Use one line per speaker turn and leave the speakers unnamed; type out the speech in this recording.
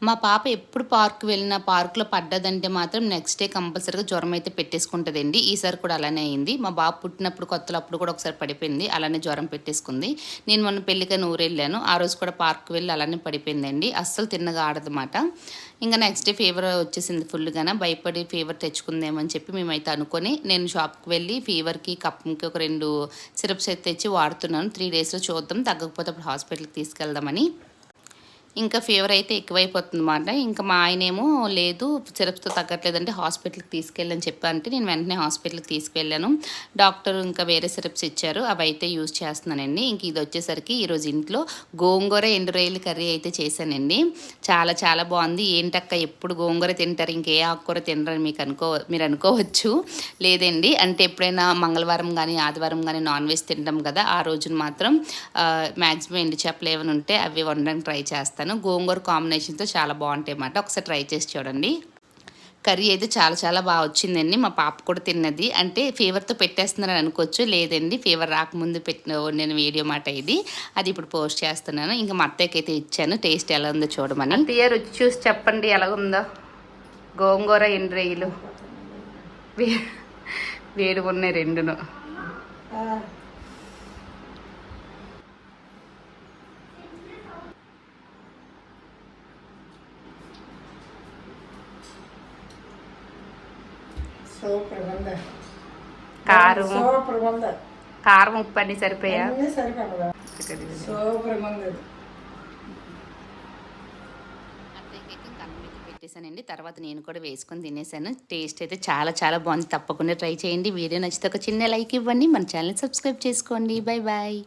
మా పాప ఎప్పుడు పార్క్‌కి వెళ్ళినా పార్క్‌లో పడ్డదంటే మాత్రం నెక్స్ట్ డే కంపల్సరీగా జ్వరం అయితే పెట్టేసుకుంటదండి. ఈసారి కూడా అలానే అయింది. మా బాబు పుట్టినప్పుడు కొత్తలో అప్పుడు కూడా ఒకసారి పడిపోయింది. అలానే జ్వరం పెట్టేసుకుంది. నేను మొన్న పెళ్ళికని ఊరెళ్ళాను. ఆ రోజు కూడా పార్క్‌కి వెళ్ళి అలానే పడిపోయిందండి. అస్సలు తిన్నగా ఆడదమాట. ఇంక నెక్స్ట్ డే ఫీవర్ వచ్చేసింది ఫుల్‌గాన. భయపడి ఫీవర్ తెచ్చుకుందేమో అని చెప్పి మేమైతే అనుకోని నేను షాప్‌కి వెళ్ళి ఫీవర్‌కి, కఫ్‌కి ఒక 2 సిరప్స్ అయితే తెచ్చి వాడుతున్నాను. 3 డేస్‌లో చూద్దాం. తగ్గకపోతే అప్పుడు హాస్పిటల్‌కి తీసుకెళ్దామని. ఇంకా ఫీవర్ అయితే ఎక్కువైపోతుందన్నమాట. ఇంకా మా ఆయనేమో లేదు సిరప్స్‌తో తగ్గట్లేదంటే హాస్పిటల్‌కి తీసుకెళ్ళని చెప్పంటే నేను వెంటనే హాస్పిటల్‌కి తీసుకెళ్ళాను. డాక్టర్ ఇంకా వేరే సిరప్స్ ఇచ్చారు. అవైతే యూజ్ చేస్తున్నానండి. ఇంక ఇదొచ్చేసరికి ఈరోజు ఇంట్లో గోంగూర ఎండు రొయ్యల కర్రీ అయితే చేశానండి. చాలా చాలా బాగుంది. ఏంటక్క ఎప్పుడు గోంగూర తింటారు ఇంకే ఆకుకూర తినరని మీరు అనుకోవచ్చు. లేదండి అంటే ఎప్పుడైనా మంగళవారం గానీ, ఆదివారం గానీ నాన్ వెజ్ తింటాం కదా! ఆ రోజున మాత్రం మ్యాక్సిమం ఎండు చేపలు ఏమైనా ఉంటే అవి వండడానికి ట్రై చేస్తాను. గోంగూర కాంబినేషన్‌తో చాలా బాగుంటాయన్నమాట. ఒకసారి ట్రై చేసి చూడండి. కర్రీ అయితే చాలా చాలా బాగా వచ్చిందండి. మా పాప కూడా తిన్నది. అంటే ఫీవర్‌తో పెట్టేస్తున్నారని అనుకోవచ్చు. లేదండి ఫీవర్ రాకముందు పెట్టిన వండిన వీడియో మాట ఇది. అది ఇప్పుడు పోస్ట్ చేస్తున్నాను. ఇంకా మా అత్తయ్యకైతే ఇచ్చాను. టేస్ట్ ఎలా ఉందో చూడమని. అత్తయ్య రుచి చూసి చెప్పండి ఎలాగుందో. గోంగూర ఎండు రొయ్యలు. వేడిగా ఉన్నాయి రెండును. కారం కారం ఉప్పు అన్ని సరిపోయా పెట్టేశానండి. తర్వాత నేను కూడా వేసుకొని తినేసాను. టేస్ట్ అయితే చాలా చాలా బాగుంది. తప్పకుండా ట్రై చేయండి. వీడియో నచ్చితే ఒక చిన్న లైక్ ఇవ్వండి. మన ఛానల్ సబ్స్క్రైబ్ చేసుకోండి. Bye bye.